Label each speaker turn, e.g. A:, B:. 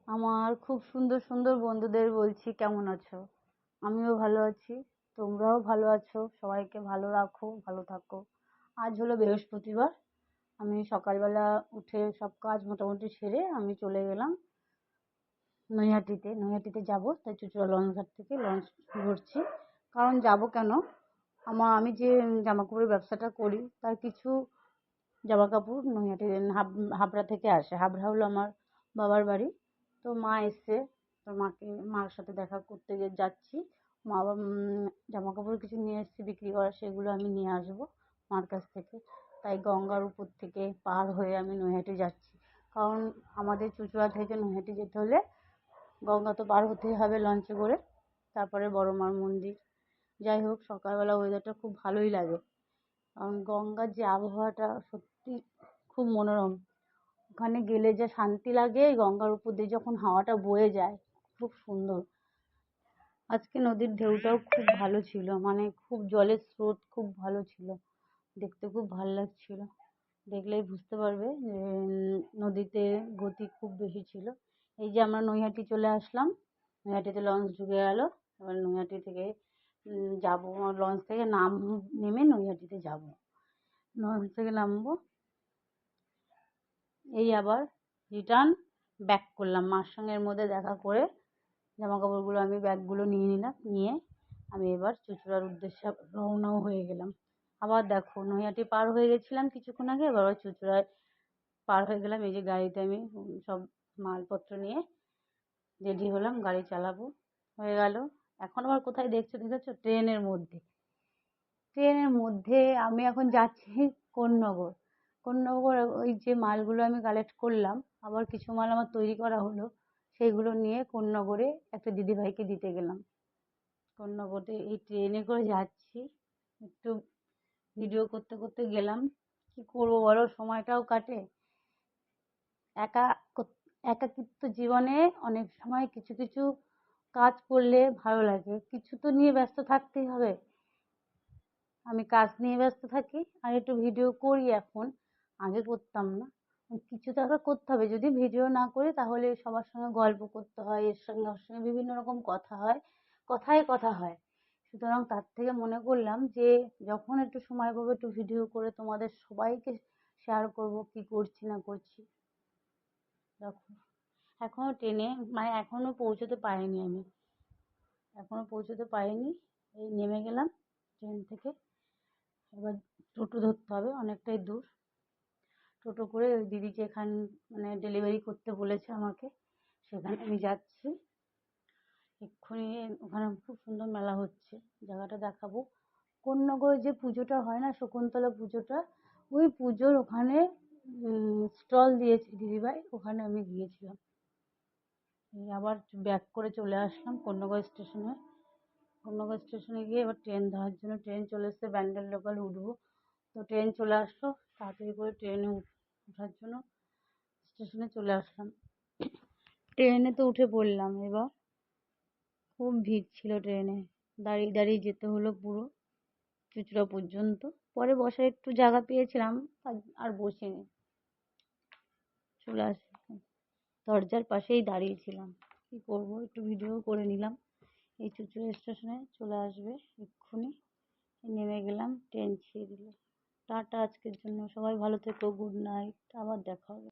A: আমার খুব সুন্দর সুন্দর বন্ধুদের বলছি, কেমন আছো? আমিও ভালো আছি। তোমরাও ভালো আছো? সবাইকে ভালো রাখো, ভালো থাকো। আজ হলো বৃহস্পতিবার। আমি সকালবেলা উঠে সব কাজ মোটামুটি সেরে আমি চলে গেলাম নৈহাটিতে যাব। তাই চুঁচুড়া লঞ্চ ঘাট থেকে লঞ্চ ধরছি। কারণ যাব কেন, আমি যে জামা কাপড়ের ব্যবসাটা করি তার কিছু জামা কাপড় নৈহাটি হাবড়া থেকে আসে। হাবড়া হলো আমার বাবার বাড়ি। তো মা এসছে, তো মার সাথে দেখা করতে যাচ্ছি। মা জামা কাপড় কিছু নিয়ে এসছে বিক্রি করা, সেগুলো আমি নিয়ে আসবো মার কাছ থেকে। তাই গঙ্গার উপর থেকে পার হয়ে আমি নৈহাটি যাচ্ছি। কারণ আমাদের চুঁচুড়া থেকে নৈহাটি যেতে হলে গঙ্গা তো পার হতেই হবে লঞ্চে করে, তারপরে বড় মার মন্দির। যাই হোক, সকালবেলা ওয়েদারটা খুব ভালোই লাগে। কারণ গঙ্গার যে আবহাওয়াটা সত্যি খুব মনোরম। ওখানে গেলে যে শান্তি লাগে, গঙ্গার উপর দিয়ে যখন হাওয়াটা বয়ে যায়, খুব সুন্দর। আজকে নদীর ঢেউটাও খুব ভালো ছিল, মানে খুব জলের স্রোত খুব ভালো ছিল, দেখতে খুব ভালো লাগছিল। দেখলেই বুঝতে পারবে যে নদীতে গতি খুব বেশি ছিল। এই যে আমরা নৈহাটি চলে আসলাম, নৈহাটিতে লঞ্চ ঢুকে গেল। এবার নৈহাটি থেকে যাবো, লঞ্চ থেকে নেমে নৈহাটিতে যাব। লঞ্চ থেকে নামবো, এই আবার রিটার্ন ব্যাক করলাম। মার সঙ্গে এর মধ্যে দেখা করে জামা কাপড়গুলো আমি ব্যাগগুলো নিয়ে নিলাম, নিয়ে আমি এবার চুঁচুড়ার উদ্দেশ্যে রওনাও হয়ে গেলাম। আবার দেখো, নৈহাটি পার হয়ে গেছিলাম কিছুক্ষণ আগে, এবার চুঁচুড়ায় পার হয়ে গেলাম। এই যে গাড়িতে আমি সব মালপত্র নিয়ে রেডি হলাম, গাড়ি চালাবো। হয়ে গেল। এখন আবার কোথায় দেখেছো? ট্রেনের মধ্যে আমি এখন যাচ্ছি কোন্নগর। কোন্নগর ওই যে মালগুলো আমি কালেক্ট করলাম, আবার কিছু মাল আমার তৈরি করা হলো, সেইগুলো নিয়ে কোন্নগরে একটা দিদিভাইকে দিতে গেলাম। কোন্নগরে এই ট্রেনে করে যাচ্ছি, একটু ভিডিও করতে করতে গেলাম। কি করবো বলো, সময়টাও কাটে। একা একাকিত্ব জীবনে অনেক সময় কিছু কিছু কাজ করলে ভালো লাগে। কিছু তো নিয়ে ব্যস্ত থাকতেই হবে। আমি কাজ নিয়ে ব্যস্ত থাকি আর একটু ভিডিও করি এখন, আগে করতাম না। কিছু তো একটা করতে হবে, যদি ভিডিও না করি তাহলে সবার সঙ্গে গল্প করতে হয়, এর সঙ্গে ওর সঙ্গে বিভিন্ন রকম কথা হয়, কথায় কথা হয়। সুতরাং তার থেকে মনে করলাম যে যখন একটু সময় পাবো একটু ভিডিও করে তোমাদের সবাইকে শেয়ার করব কি করছি না করছি। দেখো, এখনো ট্রেনে, মানে এখনো পৌঁছতে পারিনি আমি, এখনো পৌঁছতে পারিনি। এই নেমে গেলাম ট্রেন থেকে। এবার টোটো ধরতে হবে, অনেকটাই দূর। টোটো করে ওই দিদি যেখান মানে ডেলিভারি করতে বলেছে আমাকে, সেখানে আমি যাচ্ছি এক্ষুনি। ওখানে খুব সুন্দর মেলা হচ্ছে, জায়গাটা দেখাবো। কোন্নগরে যে পুজোটা হয় না, শকুন্তলা পুজোটা, ওই পুজোর ওখানে স্টল দিয়েছে দিদিভাই, ওখানে আমি গিয়েছিলাম। এই আবার ব্যাক করে চলে আসলাম কোন্নগর স্টেশনে। কোন্নগর স্টেশনে গিয়ে এবার ট্রেন ধরার জন্য, ট্রেন চলে এসছে, ব্যান্ডেল লোকাল উঠবো। তো ট্রেন চলে আসলো, তাড়াতাড়ি করে ট্রেনে ওঠার জন্য স্টেশনে চলে আসলাম। ট্রেনে তো উঠে পড়লাম। এবার খুব ভিড় ছিল ট্রেনে, দাঁড়িয়ে দাঁড়িয়ে যেতে হলো পুরো চুঁচুড়া পর্যন্ত। পরে বসার একটু জায়গা পেয়েছিলাম, আর বসিনি, চলে আসলাম। দরজার পাশেই দাঁড়িয়েছিলাম, কি করবো, একটু ভিডিও করে নিলাম। এই চুঁচুড়া স্টেশনে চলে আসবে এক্ষুনি। নেমে গেলাম, ট্রেন ছেড়ে দিল। টাটা আজকের জন্য, সবাই ভালো থেকো, গুড নাইট, আবার দেখা হবে।